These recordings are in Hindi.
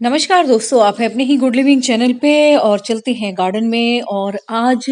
नमस्कार दोस्तों, आप हैं अपने ही गुड लिविंग चैनल पे और चलते हैं गार्डन में। और आज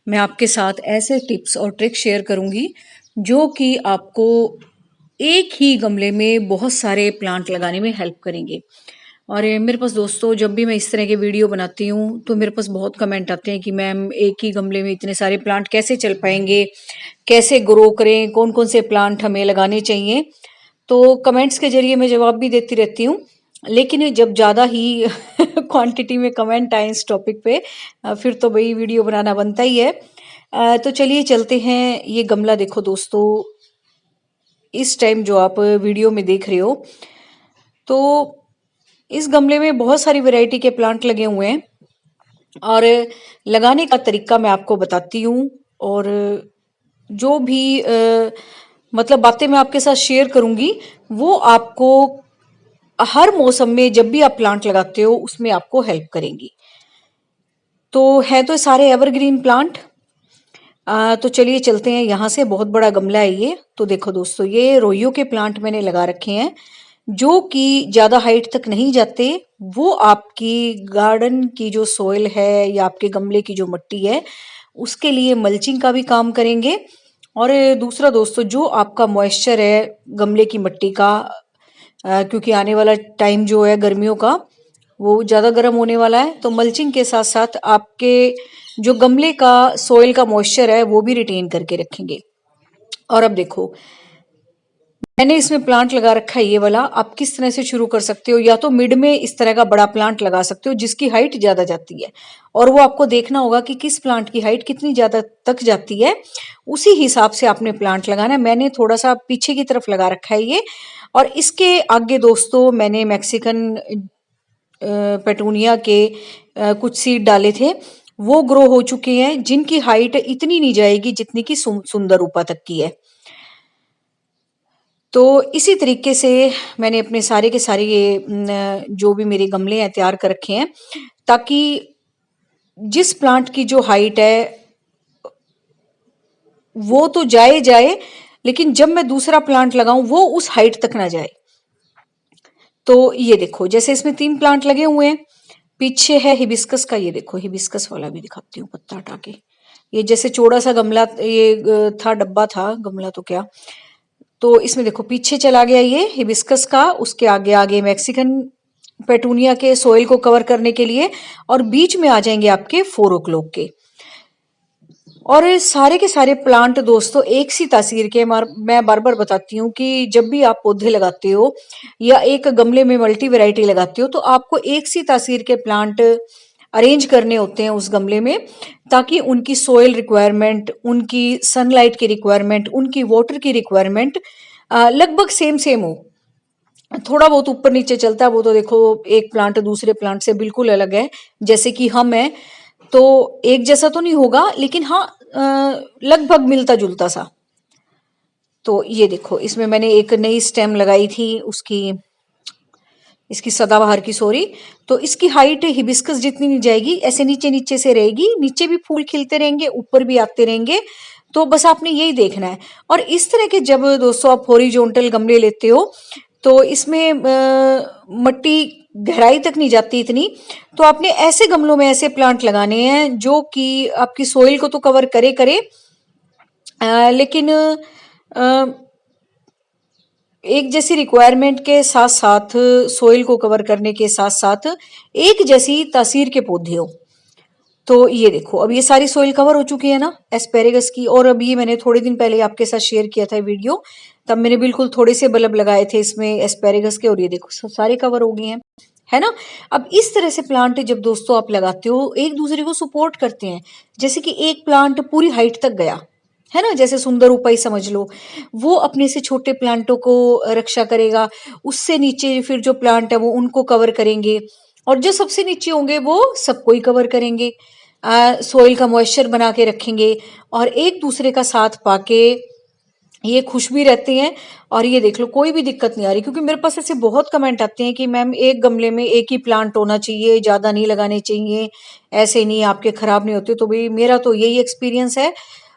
मैं आपके साथ ऐसे टिप्स और ट्रिक्स शेयर करूंगी जो कि आपको एक ही गमले में बहुत सारे प्लांट लगाने में हेल्प करेंगे। और मेरे पास दोस्तों, जब भी मैं इस तरह के वीडियो बनाती हूँ तो मेरे पास बहुत कमेंट आते हैं कि मैम एक ही गमले में इतने सारे प्लांट कैसे चल पाएंगे, कैसे ग्रो करें, कौन कौन से प्लांट हमें लगाने चाहिए। तो कमेंट्स के जरिए मैं जवाब भी देती रहती हूँ, लेकिन जब ज़्यादा ही क्वांटिटी में कमेंट आए इस टॉपिक पे, फिर तो भाई वीडियो बनाना बनता ही है। तो चलिए चलते हैं। ये गमला देखो दोस्तों, इस टाइम जो आप वीडियो में देख रहे हो, तो इस गमले में बहुत सारी वैरायटी के प्लांट लगे हुए हैं और लगाने का तरीका मैं आपको बताती हूँ। और जो भी मतलब बातें मैं आपके साथ शेयर करूंगी, वो आपको हर मौसम में जब भी आप प्लांट लगाते हो उसमें आपको हेल्प करेंगी। तो है तो सारे एवरग्रीन प्लांट। तो चलिए चलते हैं। यहाँ से बहुत बड़ा गमला है ये। तो देखो दोस्तों, ये रोइयो के प्लांट मैंने लगा रखे हैं जो कि ज्यादा हाइट तक नहीं जाते। वो आपकी गार्डन की जो सोइल है या आपके गमले की जो मिट्टी है उसके लिए मल्चिंग का भी काम करेंगे। और दूसरा दोस्तों, जो आपका मॉइस्चर है गमले की मिट्टी का, क्योंकि आने वाला टाइम जो है गर्मियों का वो ज़्यादा गर्म होने वाला है, तो मल्चिंग के साथ साथ आपके जो गमले का सोइल का मॉइस्चर है वो भी रिटेन करके रखेंगे। और अब देखो, मैंने इसमें प्लांट लगा रखा है ये वाला। आप किस तरह से शुरू कर सकते हो, या तो मिड में इस तरह का बड़ा प्लांट लगा सकते हो जिसकी हाइट ज्यादा जाती है, और वो आपको देखना होगा कि किस प्लांट की हाइट कितनी ज्यादा तक जाती है, उसी हिसाब से आपने प्लांट लगाना है। मैंने थोड़ा सा पीछे की तरफ लगा रखा है ये। और इसके आगे दोस्तों मैंने मैक्सिकन पेटूनिया के कुछ सीड डाले थे, वो ग्रो हो चुके हैं, जिनकी हाइट इतनी नहीं जाएगी जितनी की सुंदर रूपा तक की है। तो इसी तरीके से मैंने अपने सारे के सारे ये जो भी मेरे गमले हैं तैयार कर रखे हैं, ताकि जिस प्लांट की जो हाइट है वो तो जाए जाए, लेकिन जब मैं दूसरा प्लांट लगाऊं वो उस हाइट तक ना जाए। तो ये देखो, जैसे इसमें 3 प्लांट लगे हुए हैं। पीछे है हिबिस्कस का, ये देखो हिबिस्कस वाला भी दिखाती हूँ पत्ता हटा के। ये जैसे चौड़ा सा गमला, ये था डब्बा था, गमला तो क्या। तो इसमें देखो पीछे चला गया ये हिबिस्कस का, उसके आगे आगे मैक्सिकन पेटूनिया के सोइल को कवर करने के लिए, और बीच में आ जाएंगे आपके फोरोक्लोक के। और सारे के सारे प्लांट दोस्तों एक सी तासीर के, मैं बार बार बताती हूँ कि जब भी आप पौधे लगाते हो या एक गमले में मल्टी वैरायटी लगाते हो, तो आपको एक सी तासीर के प्लांट अरेंज करने होते हैं उस गमले में, ताकि उनकी सोयल रिक्वायरमेंट, उनकी सनलाइट की रिक्वायरमेंट, उनकी वाटर की रिक्वायरमेंट लगभग सेम सेम हो। थोड़ा बहुत ऊपर नीचे चलता है वो तो देखो, एक प्लांट दूसरे प्लांट से बिल्कुल अलग है। जैसे कि हम हैं तो एक जैसा तो नहीं होगा, लेकिन हाँ लगभग मिलता जुलता सा। तो ये देखो, इसमें मैंने एक नई स्टेम लगाई थी उसकी, इसकी सदाबहार की, सॉरी। तो इसकी हाइट हिबिस्कस जितनी नहीं जाएगी, ऐसे नीचे नीचे से रहेगी, नीचे भी फूल खिलते रहेंगे, ऊपर भी आते रहेंगे। तो बस आपने यही देखना है। और इस तरह के जब दोस्तों आप हॉरिजॉन्टल गमले लेते हो, तो इसमें मट्टी गहराई तक नहीं जाती इतनी, तो आपने ऐसे गमलों में ऐसे प्लांट लगाने हैं जो कि आपकी सोइल को तो कवर करे करे, लेकिन एक जैसी रिक्वायरमेंट के साथ साथ, सोइल को कवर करने के साथ साथ एक जैसी तासीर के पौधे हो। तो ये देखो, अब ये सारी सोइल कवर हो चुकी है ना एस्पेरेगस की। और अब ये मैंने थोड़े दिन पहले आपके साथ शेयर किया था वीडियो, तब मैंने बिल्कुल थोड़े से बल्ब लगाए थे इसमें एस्पेरेगस के, और ये देखो सारे कवर हो गए हैं, है ना। अब इस तरह से प्लांट जब दोस्तों आप लगाते हो, एक दूसरे को सपोर्ट करते हैं। जैसे कि एक प्लांट पूरी हाइट तक गया, है ना, जैसे सुंदर उपाय समझ लो, वो अपने से छोटे प्लांटों को रक्षा करेगा। उससे नीचे फिर जो प्लांट है वो उनको कवर करेंगे, और जो सबसे नीचे होंगे वो सबको ही कवर करेंगे, सोइल का मॉइस्चर बना के रखेंगे, और एक दूसरे का साथ पाके ये खुश भी रहते हैं। और ये देख लो, कोई भी दिक्कत नहीं आ रही, क्योंकि मेरे पास ऐसे बहुत कमेंट आते हैं कि मैम एक गमले में एक ही प्लांट होना चाहिए, ज्यादा नहीं लगाने चाहिए, ऐसे नहीं आपके खराब नहीं होते। तो भाई मेरा तो यही एक्सपीरियंस है।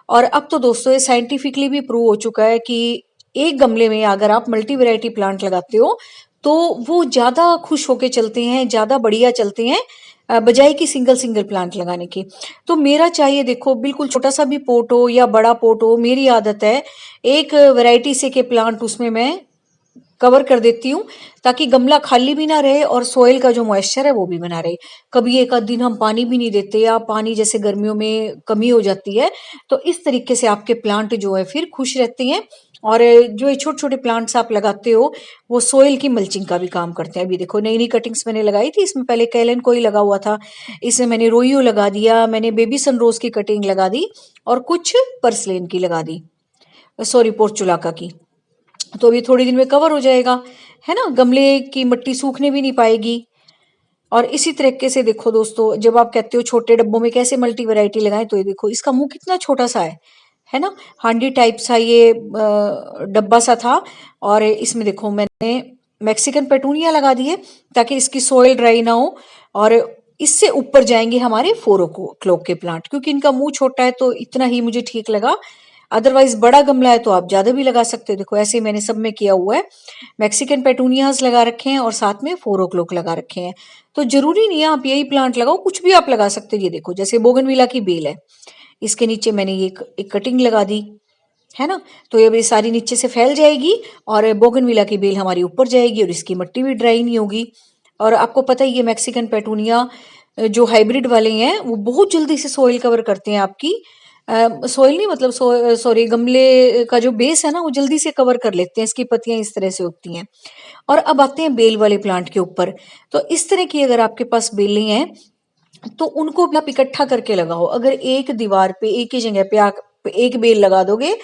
और अब तो दोस्तों ये साइंटिफिकली भी प्रूव हो चुका है कि एक गमले में अगर आप मल्टी वैरायटी प्लांट लगाते हो तो वो ज़्यादा खुश होके चलते हैं, ज़्यादा बढ़िया चलते हैं बजाय कि सिंगल सिंगल प्लांट लगाने के। तो मेरा चाहिए देखो बिल्कुल छोटा सा भी पोट हो या बड़ा पोट हो, मेरी आदत है एक वैरायटी से के प्लांट उसमें मैं कवर कर देती हूँ, ताकि गमला खाली भी ना रहे और सोइल का जो मॉइस्चर है वो भी बना रहे। कभी एक आध दिन हम पानी भी नहीं देते या पानी जैसे गर्मियों में कमी हो जाती है, तो इस तरीके से आपके प्लांट जो है फिर खुश रहते हैं। और जो ये छोटे छोटे प्लांट्स आप लगाते हो वो सोइल की मल्चिंग का भी काम करते हैं। अभी देखो नई नई कटिंग्स मैंने लगाई थी, इसमें पहले कैलन कोई लगा हुआ था, इसमें मैंने रोइयो लगा दिया, मैंने बेबी सनरोज की कटिंग लगा दी और कुछ पर्सलेन की लगा दी, सॉरी पोर्चुलाका की। तो अभी थोड़ी दिन में कवर हो जाएगा, है ना, गमले की मिट्टी सूखने भी नहीं पाएगी। और इसी तरीके से देखो दोस्तों, जब आप कहते हो छोटे डब्बों में कैसे मल्टी वैरायटी लगाएं, तो ये देखो इसका मुंह कितना छोटा सा है ना, हांडी टाइप सा ये डब्बा सा था। और इसमें देखो मैंने मैक्सिकन पेटूनिया लगा दिए ताकि इसकी सोइल ड्राई ना हो। और इससे ऊपर जाएंगे हमारे फोरो क्लोक के प्लांट, क्योंकि इनका मुंह छोटा है तो इतना ही मुझे ठीक लगा। अदरवाइज बड़ा गमला है तो आप ज्यादा भी लगा सकते हो। देखो ऐसे मैंने सब में किया हुआ है, मैक्सिकन पेटूनियाज लगा रखे हैं और साथ में फोरो क्लोक लगा रखे हैं। तो जरूरी नहीं है आप यही प्लांट लगाओ, कुछ भी आप लगा सकते हो। ये देखो जैसे बोगनविला की बेल है, इसके नीचे मैंने ये एक कटिंग लगा दी, है ना, तो ये सारी नीचे से फैल जाएगी और बोगनविला की बेल हमारी ऊपर जाएगी और इसकी मिट्टी भी ड्राई नहीं होगी। और आपको पता ही ये मैक्सिकन पेटूनिया जो हाइब्रिड वाले हैं वो बहुत जल्दी से सोइल कवर करते हैं आपकी, सोइल नहीं मतलब सॉरी गमले का जो बेस है ना वो जल्दी से कवर कर लेते हैं, इसकी पत्तियां इस तरह से होती हैं। और अब आते हैं बेल वाले प्लांट के ऊपर। तो इस तरह की अगर आपके पास बेलें हैं तो उनको भी आप इकट्ठा करके लगाओ। अगर एक दीवार पे एक ही जगह पे आप एक बेल लगा दोगे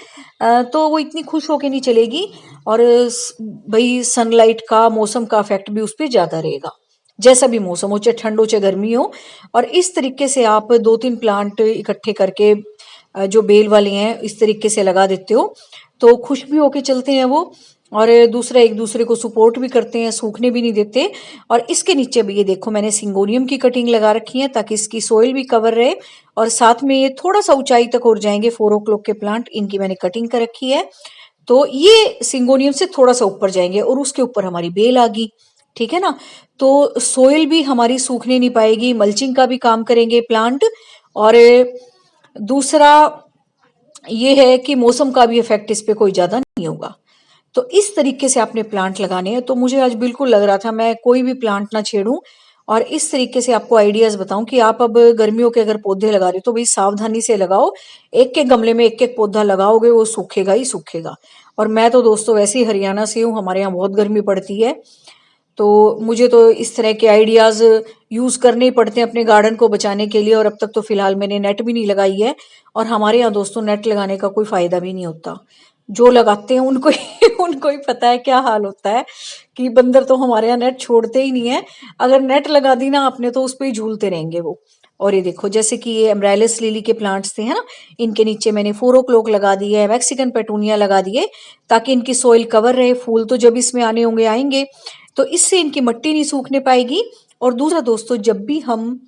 तो वो इतनी खुश होके नहीं चलेगी, और भाई सनलाइट का मौसम का इफेक्ट भी उस पर ज्यादा रहेगा, जैसा भी मौसम हो, चाहे ठंड हो चाहे गर्मी हो। और इस तरीके से आप दो तीन प्लांट इकट्ठे करके जो बेल वाले हैं इस तरीके से लगा देते हो तो खुश भी होके चलते हैं वो, और दूसरा एक दूसरे को सपोर्ट भी करते हैं, सूखने भी नहीं देते। और इसके नीचे भी ये देखो मैंने सिंगोनियम की कटिंग लगा रखी है ताकि इसकी सोइल भी कवर रहे, और साथ में ये थोड़ा सा ऊंचाई तक और जाएंगे फोर ओ क्लॉक के प्लांट, इनकी मैंने कटिंग कर रखी है। तो ये सिंगोनियम से थोड़ा सा ऊपर जाएंगे और उसके ऊपर हमारी बेल आ गई, ठीक है ना। तो सोइल भी हमारी सूखने नहीं पाएगी, मल्चिंग का भी काम करेंगे प्लांट। और दूसरा ये है कि मौसम का भी इफेक्ट इस पे कोई ज्यादा नहीं होगा। तो इस तरीके से आपने प्लांट लगाने हैं। तो मुझे आज बिल्कुल लग रहा था मैं कोई भी प्लांट ना छेड़ूं और इस तरीके से आपको आइडियाज बताऊं कि आप अब गर्मियों के अगर पौधे लगा रहे हो तो भाई सावधानी से लगाओ, एक एक गमले में एक एक पौधा लगाओगे वो सूखेगा ही सूखेगा। और मैं तो दोस्तों वैसे ही हरियाणा से हूँ, हमारे यहाँ बहुत गर्मी पड़ती है, तो मुझे तो इस तरह के आइडियाज यूज करने ही पड़ते हैं अपने गार्डन को बचाने के लिए। और अब तक तो फिलहाल मैंने नेट भी नहीं लगाई है, और हमारे यहाँ दोस्तों नेट लगाने का कोई फायदा भी नहीं होता। जो लगाते हैं उनको ही उनको ही पता है क्या हाल होता है, कि बंदर तो हमारे यहाँ नेट छोड़ते ही नहीं है। अगर नेट लगा दी ना आपने तो उस पर ही झूलते रहेंगे वो। और ये देखो जैसे कि ये एमराइलस लिली के प्लांट्स थे, है ना, इनके नीचे मैंने फोरो क्लोक लगा दिए है, मैक्सिकन पेटूनिया लगा दिए ताकि इनकी सोइल कवर रहे। फूल तो जब इसमें आने होंगे आएंगे, तो इससे इनकी मिट्टी नहीं सूखने पाएगी। और दूसरा दोस्तों, जब भी हम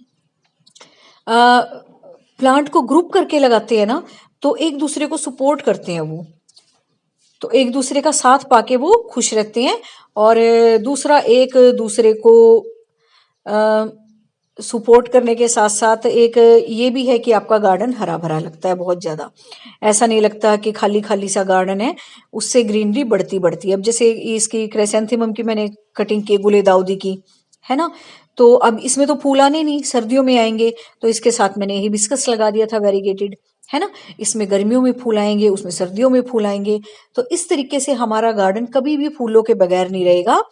प्लांट को ग्रुप करके लगाते हैं ना तो एक दूसरे को सपोर्ट करते हैं वो, तो एक दूसरे का साथ पाके वो खुश रहते हैं। और दूसरा एक दूसरे को सपोर्ट करने के साथ साथ एक ये भी है कि आपका गार्डन हरा भरा लगता है बहुत ज्यादा, ऐसा नहीं लगता कि खाली खाली सा गार्डन है, उससे ग्रीनरी बढ़ती बढ़ती है। अब जैसे इसकी क्रेसेंथेमम की मैंने कटिंग की, गुले दाऊदी की, है ना, तो अब इसमें तो फूल आने नहीं, सर्दियों में आएंगे। तो इसके साथ मैंने हिबिस्कस लगा दिया था वेरीगेटेड, है ना, इसमें गर्मियों में फूल आएंगे उसमें सर्दियों में फूल आएंगे। तो इस तरीके से हमारा गार्डन कभी भी फूलों के बगैर नहीं रहेगा,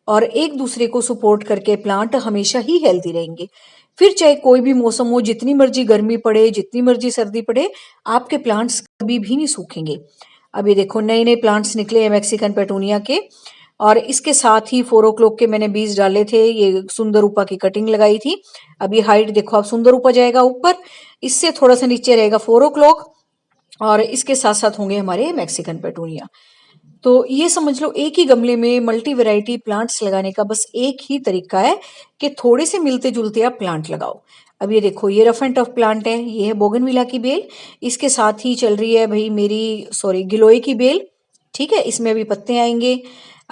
और एक दूसरे को सपोर्ट करके प्लांट हमेशा ही हेल्दी रहेंगे। फिर चाहे कोई भी मौसम हो, जितनी मर्जी गर्मी पड़े जितनी मर्जी सर्दी पड़े, आपके प्लांट्स कभी भी नहीं सूखेंगे। अब ये देखो नए नए प्लांट्स निकले हैं मैक्सिकन पेटूनिया के, और इसके साथ ही फोर ओ क्लॉक के मैंने बीज डाले थे, ये सुंदर रूपा की कटिंग लगाई थी। अब ये हाइट देखो, अब सुंदर रूपा जाएगा ऊपर, इससे थोड़ा सा नीचे रहेगा फोर ओ क्लॉक, और इसके साथ साथ होंगे हमारे मैक्सिकन पेटूनिया। तो ये समझ लो एक ही गमले में मल्टी वैरायटी प्लांट्स लगाने का बस एक ही तरीका है कि थोड़े से मिलते जुलते आप प्लांट लगाओ। अब ये देखो ये रफ एंड टफ प्लांट है, ये है बोगनविला की बेल, इसके साथ ही चल रही है भाई मेरी सॉरी गिलोय की बेल, ठीक है, इसमें अभी पत्ते आएंगे।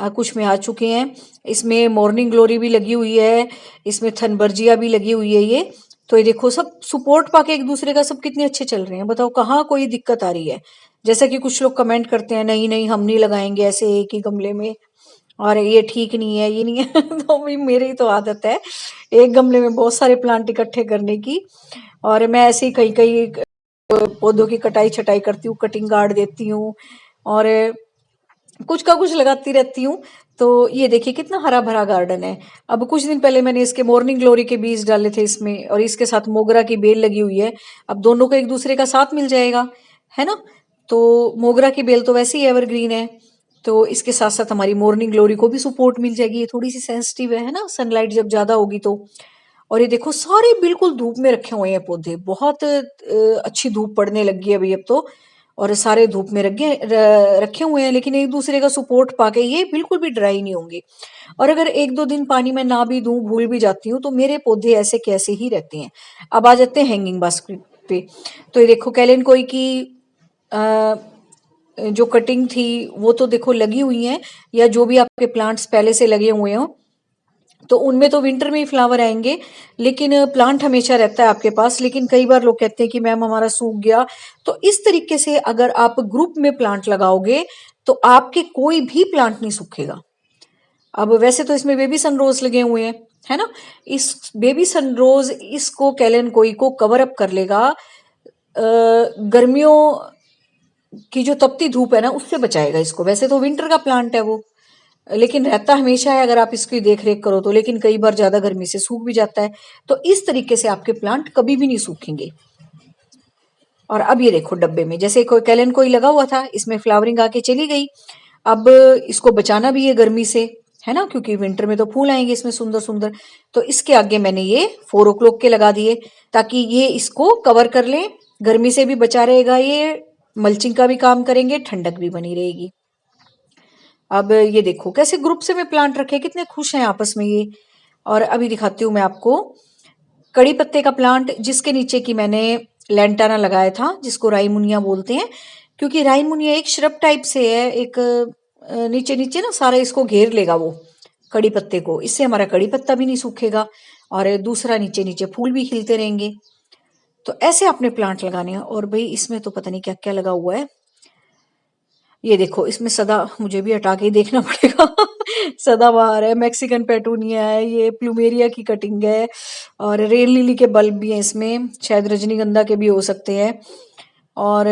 कुछ में आ चुके हैं। इसमें मॉर्निंग ग्लोरी भी लगी हुई है, इसमें थनबर्जिया भी लगी हुई है ये। तो ये देखो सब सपोर्ट पाके एक दूसरे का सब कितने अच्छे चल रहे हैं। बताओ कहाँ कोई दिक्कत आ रही है। जैसा कि कुछ लोग कमेंट करते हैं नहीं नहीं हम नहीं लगाएंगे ऐसे एक ही गमले में, और ये ठीक नहीं है ये नहीं है तो भाई मेरी तो आदत है एक गमले में बहुत सारे प्लांट इकट्ठे करने की, और मैं ऐसे ही कई कई पौधों की कटाई छटाई करती हूँ, कटिंग गार्ड देती हूँ और कुछ का कुछ लगाती रहती हूँ। तो ये देखिए कितना हरा भरा गार्डन है। अब कुछ दिन पहले मैंने इसके मॉर्निंग ग्लोरी के बीज डाले थे इसमें, और इसके साथ मोगरा की बेल लगी हुई है। अब दोनों को एक दूसरे का साथ मिल जाएगा, है ना। तो मोगरा की बेल तो वैसे ही एवरग्रीन है, तो इसके साथ साथ हमारी मॉर्निंग ग्लोरी को भी सपोर्ट मिल जाएगी। ये थोड़ी सी सेंसिटिव है ना, सनलाइट जब ज्यादा होगी तो। और ये देखो सारे बिल्कुल धूप में रखे हुए हैं पौधे, बहुत अच्छी धूप पड़ने लगी है अभी अब तो, और सारे धूप में रखे हुए हैं, लेकिन एक दूसरे का सपोर्ट पाके ये बिल्कुल भी ड्राई नहीं होंगे। और अगर एक दो दिन पानी में ना भी दूं, भूल भी जाती हूँ, तो मेरे पौधे ऐसे कैसे ही रहते हैं। अब आ जाते हैं हैंगिंग बास्केट पे। तो ये देखो कैलेनकोई की अ, जो कटिंग थी वो तो देखो लगी हुई है, या जो भी आपके प्लांट्स पहले से लगे हुए हो तो उनमें तो विंटर में ही फ्लावर आएंगे, लेकिन प्लांट हमेशा रहता है आपके पास। लेकिन कई बार लोग कहते हैं कि मैम हमारा सूख गया। तो इस तरीके से अगर आप ग्रुप में प्लांट लगाओगे तो आपके कोई भी प्लांट नहीं सूखेगा। अब वैसे तो इसमें बेबी सनरोज लगे हुए हैं, है ना। इस बेबी सनरोज इसको कैलन कोई को कवर अप कर लेगा, गर्मियों की जो तपती धूप है ना उससे बचाएगा इसको। वैसे तो विंटर का प्लांट है वो, लेकिन रहता हमेशा है अगर आप इसकी देख रेख करो तो, लेकिन कई बार ज्यादा गर्मी से सूख भी जाता है। तो इस तरीके से आपके प्लांट कभी भी नहीं सूखेंगे। और अब ये देखो डब्बे में जैसे कोई कैलन कोई लगा हुआ था, इसमें फ्लावरिंग आके चली गई। अब इसको बचाना भी है गर्मी से, है ना, क्योंकि विंटर में तो फूल आएंगे इसमें सुंदर सुंदर। तो इसके आगे मैंने ये 4 o'clock के लगा दिए, ताकि ये इसको कवर कर ले, गर्मी से भी बचा रहेगा, ये मल्चिंग का भी काम करेंगे, ठंडक भी बनी रहेगी। अब ये देखो कैसे ग्रुप से मैं प्लांट रखे, कितने खुश हैं आपस में ये। और अभी दिखाती हूँ मैं आपको कड़ी पत्ते का प्लांट, जिसके नीचे की मैंने लैंटाना लगाया था, जिसको राईमुनिया बोलते हैं। क्योंकि राईमुनिया एक श्रब टाइप से है, एक नीचे नीचे ना सारा इसको घेर लेगा वो कड़ी पत्ते को, इससे हमारा कड़ी पत्ता भी नहीं सूखेगा, और दूसरा नीचे नीचे फूल भी खिलते रहेंगे। तो ऐसे आपने प्लांट लगाने हैं। और भाई इसमें तो पता नहीं क्या क्या लगा हुआ है। ये देखो इसमें सदा, मुझे भी हटा के ही देखना पड़ेगा सदाबहार है, मैक्सिकन पेटूनिया है, ये प्लूमेरिया की कटिंग है, और रेन लिली के बल्ब भी हैं इसमें, शायद रजनीगंधा के भी हो सकते हैं, और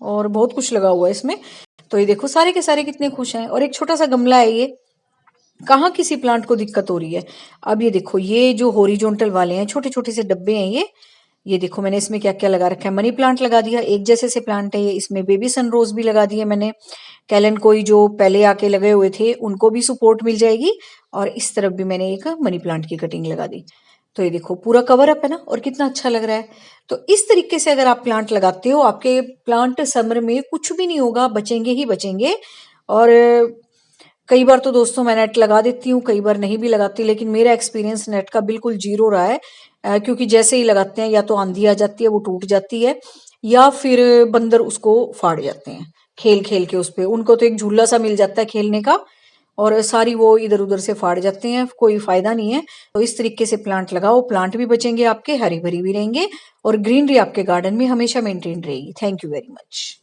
और बहुत कुछ लगा हुआ है इसमें। तो ये देखो सारे के सारे कितने खुश हैं। और एक छोटा सा गमला है ये, कहाँ किसी प्लांट को दिक्कत हो रही है। अब ये देखो ये जो हॉरिजॉन्टल वाले हैं, छोटे छोटे से डब्बे हैं ये देखो मैंने इसमें क्या क्या लगा रखा है। मनी प्लांट लगा दिया, एक जैसे से प्लांट है ये। इसमें बेबी सनरोज भी लगा दिए मैंने। कैलन कोई जो पहले आके लगे हुए थे उनको भी सपोर्ट मिल जाएगी, और इस तरफ भी मैंने एक मनी प्लांट की कटिंग लगा दी। तो ये देखो पूरा कवर अप है ना, और कितना अच्छा लग रहा है। तो इस तरीके से अगर आप प्लांट लगाते हो, आपके प्लांट समर में कुछ भी नहीं होगा, बचेंगे ही बचेंगे। और कई बार तो दोस्तों मैं नेट लगा देती हूँ, कई बार नहीं भी लगाती, लेकिन मेरा एक्सपीरियंस नेट का बिल्कुल जीरो रहा है। क्योंकि जैसे ही लगाते हैं या तो आंधी आ जाती है, वो टूट जाती है, या फिर बंदर उसको फाड़ जाते हैं खेल खेल के। उस पे उनको तो एक झूला सा मिल जाता है खेलने का, और सारी वो इधर उधर से फाड़ जाते हैं, कोई फायदा नहीं है। तो इस तरीके से प्लांट लगाओ, प्लांट भी बचेंगे आपके, हरी भरी भी रहेंगे, और ग्रीनरी आपके गार्डन में हमेशा मेंटेन रहेगी। Thank you very much.